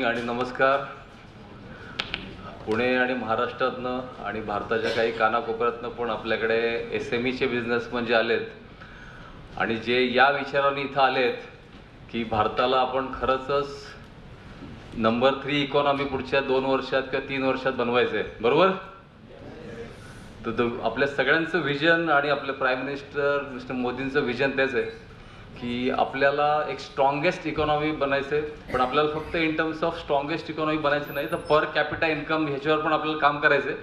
आणि नमस्कार. पुणे आणि महाराष्ट्रातनं आणि भारताच्या काही कानाकोपऱ्यातनं पण आपल्याकडे SMEचे बिझनेसमन जे आलेत आणि जे या विचाराने इथं आलेत की भारताला आपण खरंच नंबर 3 इकॉनॉमी पुढच्या 2 वर्षात किंवा 3 वर्षात बनवायचं आहे, बरोबर? तर आपल्या सगळ्यांचं विजन आणि आपले प्राईम मिनिस्टर मिस्टर मोदींचं विजन तेच आहे की आपल्याला एक स्ट्रॉंगेस्ट इकॉनॉमी बनायचं आहे. पण आपल्याला फक्त in terms of strongest economy बनायचं नाही, तर पर कॅपिटा इन्कम ह्याच्यावर पण आपल्याला काम करायचं आहे.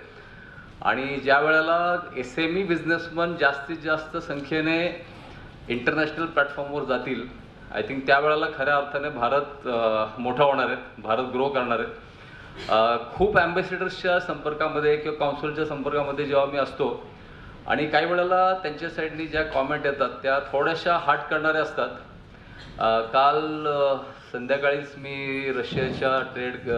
आणि ज्या वेळेला SME बिझनेसमन जास्तीत जास्त संख्येने इंटरनॅशनल प्लॅटफॉर्मवर जातील, आय थिंक त्यावेळेला खऱ्या अर्थाने भारत मोठा होणार आहे, भारत ग्रो करणार आहे. खूप ॲम्बॅसिडर्सच्या संपर्कामध्ये किंवा काउन्सिलच्या संपर्कामध्ये जेव्हा मी असतो आणि काही वेळेला त्यांच्या साईडनी ज्या कॉमेंट येतात त्या थोड्याशा हार्ट करणाऱ्या असतात. काल संध्याकाळीच मी रशियाच्या ट्रेड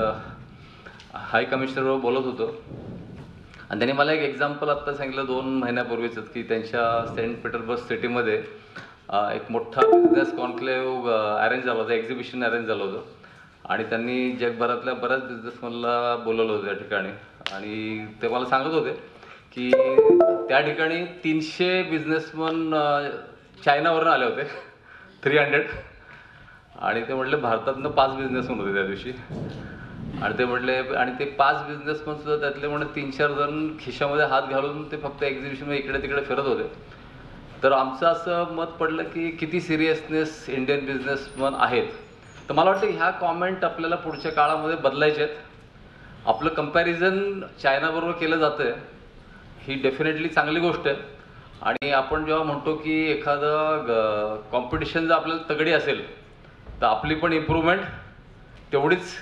हाय कमिशनरवर बोलत होतो आणि त्यांनी मला एक एक्झाम्पल आत्ता सांगितलं 2 महिन्यापूर्वीच की त्यांच्या सेंट पीटर्सबर्ग सिटीमध्ये एक मोठा बिझनेस कॉन्क्लेव्ह अरेंज झाला होता, एक्झिबिशन अरेंज झालं होतं आणि त्यांनी जगभरातल्या बऱ्याच बिझनेसमनला बोलवलं होतं त्या ठिकाणी. आणि ते मला सांगत होते की त्या ठिकाणी 300 बिझनेसमन चायनावरून आले होते, 300. आणि ते म्हटले भारतातनं 5 बिझनेसमन होते त्या दिवशी. आणि ते म्हटले आणि ते 5 बिझनेसमन सुद्धा त्यातले म्हणे 3-4 जण खिशामध्ये हात घालून ते फक्त एक्झिबिशनमध्ये इकडे तिकडे फिरत होते. तर आमचं असं मत पडलं की किती सिरियसनेस इंडियन बिझनेसमन आहेत. तर मला वाटतं ह्या कॉमेंट आपल्याला पुढच्या काळामध्ये बदलायचे आहेत. आपलं कंपॅरिझन चायनाबरोबर केलं जातं आहे, ही डेफिनेटली चांगली गोष्ट आहे. आणि आपण जेव्हा म्हणतो की एखादं कॉम्पिटिशन जर आपल्याला तगडी असेल तर आपली पण इम्प्रूव्हमेंट तेवढीच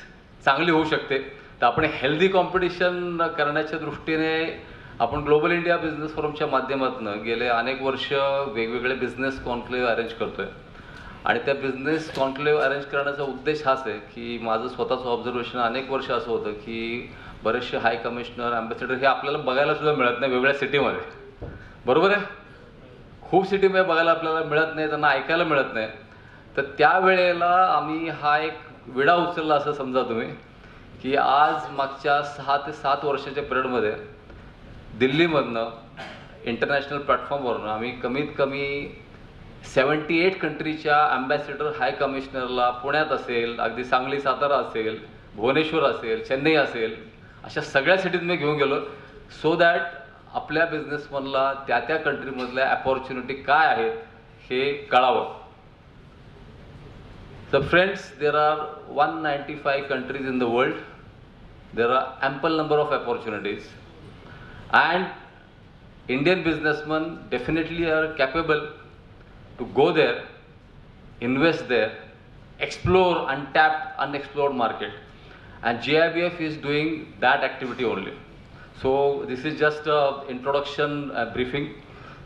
चांगली होऊ शकते. तर आपण हेल्दी कॉम्पिटिशन करण्याच्या दृष्टीने आपण ग्लोबल इंडिया बिझनेस फोरमच्या माध्यमातून गेले अनेक वर्ष वेगवेगळे बिझनेस कॉन्क्लेव्ह अरेंज करतो आहे. आणि त्या बिझनेस कॉन्क्लेव्ह अरेंज करण्याचा उद्देश हाच आहे की माझं स्वतःचं ऑब्झर्वेशन अनेक वर्ष असं होतं की बरेचसे हाय कमिशनर ॲम्बॅसेडर हे आपल्याला बघायला सुद्धा मिळत नाही वेगळ्या सिटीमध्ये, बरोबर आहे? खूप सिटीमध्ये बघायला आपल्याला मिळत नाही, त्यांना ऐकायला मिळत नाही. तर त्यावेळेला आम्ही हा एक विडा उचलला असं समजा तुम्ही की आज मागच्या 6 ते 7 वर्षाच्या पिरियडमध्ये दिल्लीमधनं इंटरनॅशनल प्लॅटफॉर्मवरून आम्ही कमीत कमी 78 कंट्रीच्या ॲम्बॅसेडर हाय कमिशनरला पुण्यात असेल, अगदी सांगली सातारा असेल, भुवनेश्वर असेल, चेन्नई असेल, अशा सगळ्या सिटीत मी घेऊन गेलो सो दॅट आपल्या बिझनेसमनला त्या त्या कंट्रीमधल्या अपॉर्च्युनिटी काय आहेत हे कळावं. So friends, there are 195 countries in the world. There are ample number of opportunities and Indian businessmen definitely are capable to go there, invest there, explore untapped, unexplored market, and GIBF is doing that activity only. So this is just an introduction briefing.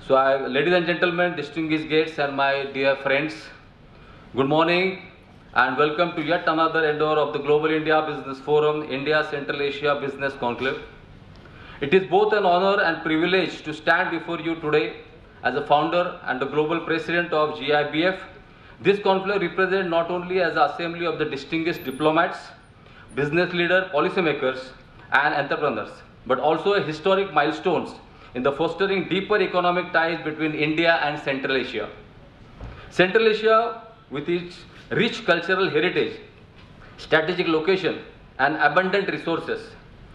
So ladies and gentlemen, distinguished guests and my dear friends, good morning and welcome to yet another endeavor of the Global India Business Forum, India Central Asia Business Conclave. It is both an honor and privilege to stand before you today as a founder and the global president of GIBF. This conclave represents not only as an assembly of the distinguished diplomats, business leaders, policymakers and entrepreneurs, but also a historic milestones in the fostering deeper economic ties between India and Central Asia. Central Asia, with its rich cultural heritage, strategic location and abundant resources,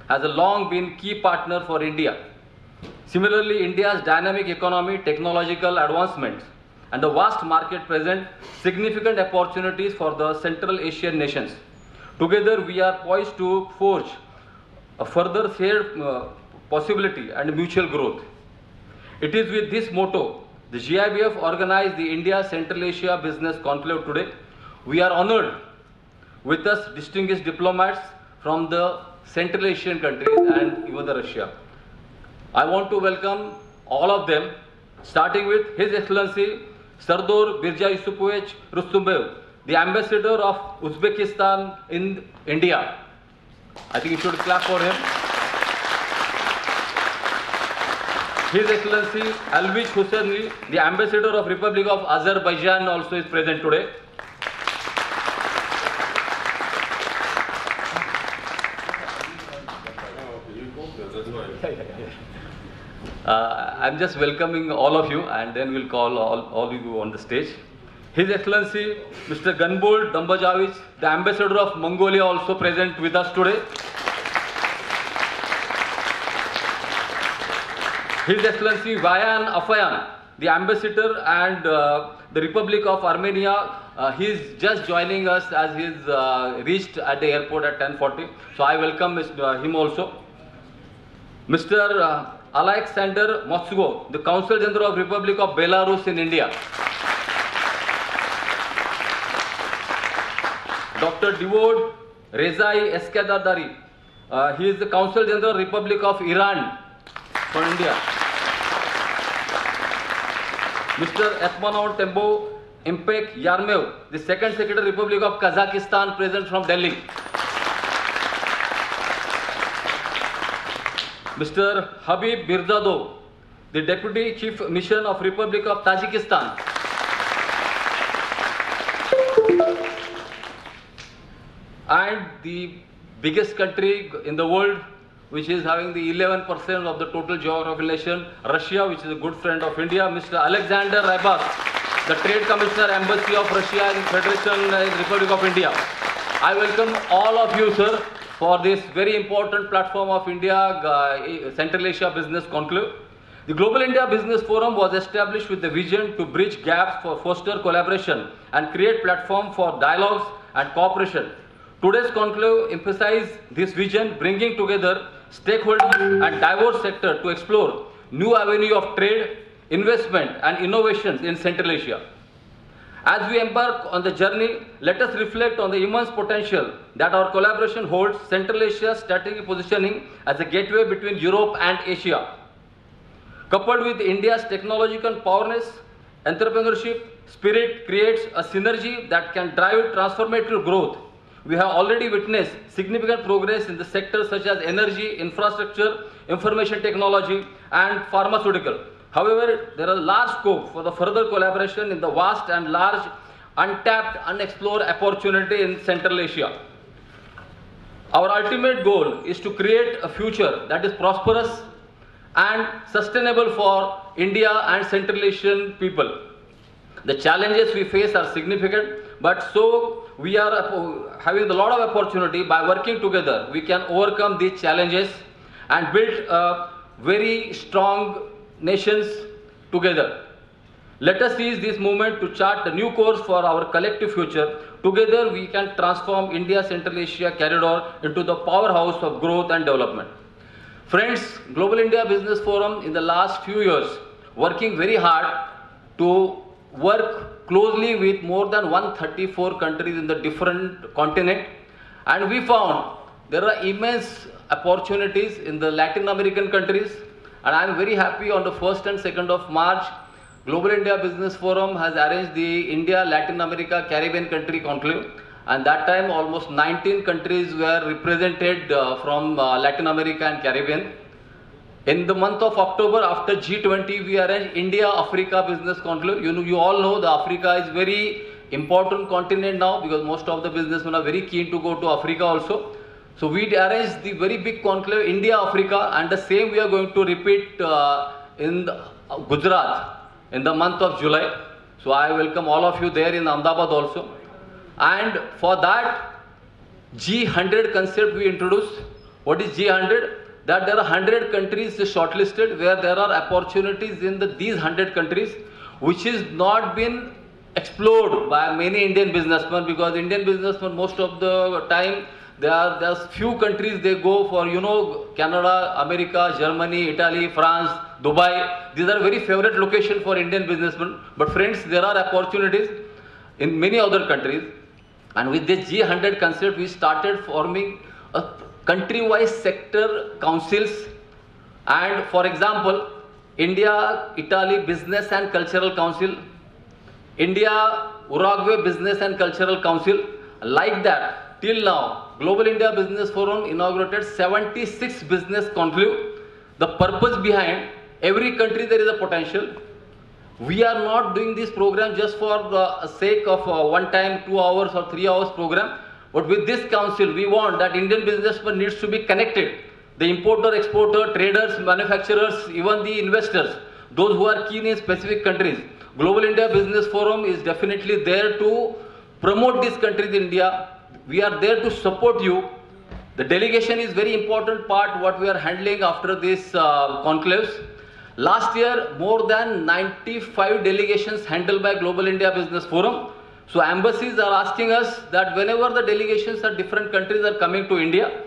has a long been key partner for India. Similarly, India's dynamic economy, technological advancements and the vast market present significant opportunities for the Central Asian nations. Together we are poised to forge a further shared possibility and mutual growth. It is with this motto the GIBF organized the India Central Asia Business Conclave today. We are honored with us distinguished diplomats from the Central Asian countries and even the Russia. I want to welcome all of them, starting with His Excellency Sardor Birja Yusupovich Rustumbev, the Ambassador of Uzbekistan in India. I think you should clap for him. His Excellency Alvij Husseini, the Ambassador of Republic of Azerbaijan, also is present today. I'm just welcoming all of you, and then we'll call all of you on the stage. His Excellency Mr. Gunbold Dambajavich, the Ambassador of Mongolia, also present with us today. His Excellency Vayan Afayan, the Ambassador and the Republic of Armenia, he is just joining us as he is reached at the airport at 10:40. So I welcome him also. Mr. Alexander Motsugo, the Consul General of Republic of Belarus in India. Dr. Divod Rezai Eskadardari, he is the Consul General Republic of Iran for India. Mr. Etmanon Tembo Impek Yarmev, the Second Secretary Republic of Kazakhstan, present from Delhi. Mr. Habib Birzadov, the Deputy Chief Mission of Republic of Tajikistan. And the biggest country in the world, which is having the 11% of the total geographical nation, Russia, which is a good friend of India, Mr. Alexander Rybak, the Trade Commissioner, Embassy of Russia in Federation Republic of India. I welcome all of you, sir, for this very important platform of India Central Asia Business Conclave. The Global India Business Forum was established with the vision to bridge gaps for foster collaboration and create platform for dialogues and cooperation. Today's conclave emphasizes this vision, bringing together stakeholders and diverse sectors to explore new avenue of trade, investment and innovations in Central Asia. As we embark on the journey, let us reflect on the immense potential that our collaboration holds. Central Asia's strategic positioning as a gateway between Europe and Asia, coupled with India's technological prowess, entrepreneurship spirit, creates a synergy that can drive transformative growth. We have already witnessed significant progress in the sectors such as energy, infrastructure, information technology and pharmaceutical. However, there is large scope for the further collaboration in the vast and large untapped, unexplored opportunity in Central Asia. Our ultimate goal is to create a future that is prosperous and sustainable for India and Central Asian people. The challenges we face are significant, but so we are having a lot of opportunity. By working together, we can overcome these challenges and build a very strong nations together. Let us seize this moment to chart a new course for our collective future. Together we can transform India-Central Asia corridor into the powerhouse of growth and development. Friends, Global India Business Forum in the last few years working very hard to work closely with more than 134 countries in the different continent, and we found there are immense opportunities in the Latin American countries. And I am very happy on the 1st and 2nd of March, Global India Business Forum has arranged the India, Latin America, Caribbean country conclave. And that time almost 19 countries were represented from Latin America and Caribbean. In the month of October, after G20, we arranged India-Africa Business Conclave. You all know that Africa is very important continent now, because most of the businessmen are very keen to go to Africa also. So we arranged the very big conclave India-Africa, and the same we are going to repeat in Gujarat in the month of July. So I welcome all of you there in Ahmedabad also. And for that, G100 concept we introduced. What is G100? That there are 100 countries shortlisted where there are opportunities in these 100 countries which is not been explored by many Indian businessmen, because Indian businessmen most of the time there's few countries they go for, Canada, America, Germany, Italy, France, Dubai. These are very favorite location for Indian businessmen. But friends, there are opportunities in many other countries. And with this G100 concept, we started forming a country-wise sector councils. And for example, India, Italy Business and Cultural Council, India, Uruguay Business and Cultural Council. Like that, till now, Global India Business Forum inaugurated 76 business conclave. The purpose behind, every country there is a potential. We are not doing this program just for the sake of one time 2 hours or 3 hours program. But with this council, we want that Indian businessman needs to be connected the importer, exporter, traders, manufacturers, even the investors, those who are keen in specific countries. Global India Business Forum is definitely there to promote this country in India. We are there to support you. The delegation is very important part what we are handling after this conclaves. Last year, more than 95 delegations handled by Global India Business Forum. So embassies are asking us that whenever the delegations of different countries are coming to India,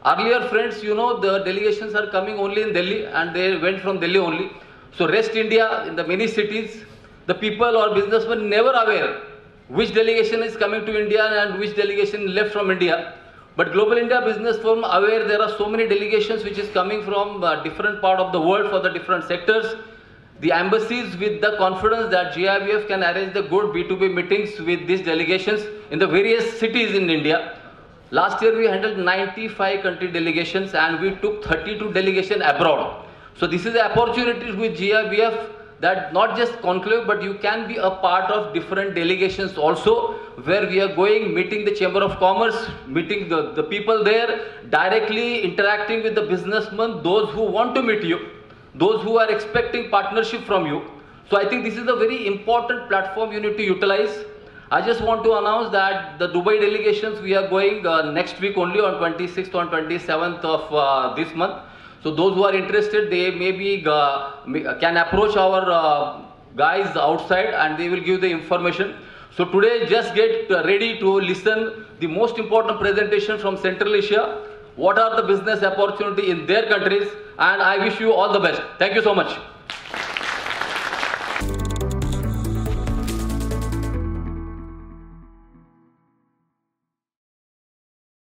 earlier friends, you know, the delegations are coming only in Delhi and they went from Delhi only. So rest India, in the many cities, the people or businessmen never aware which delegation is coming to India and which delegation left from India. But Global India Business Forum aware there are so many delegations which is coming from different part of the world for the different sectors. The embassies with the confidence that GIBF can arrange the good B2B meetings with these delegations in the various cities in India. Last year we handled 95 country delegations and we took 32 delegations abroad. So this is the opportunity with GIBF that not just conclave, but you can be a part of different delegations also, where we are going, meeting the Chamber of Commerce, meeting the people there, directly interacting with the businessmen, those who want to meet you, those who are expecting partnership from you. So I think this is a very important platform you need to utilize. I just want to announce that the Dubai delegations, we are going next week only on 26th and 27th of this month. So those who are interested, they maybe can approach our guys outside and they will give the information. So today just get ready to listen the most important presentation from Central Asia. What are the business opportunity in their countries, and I wish you all the best. Thank you so much.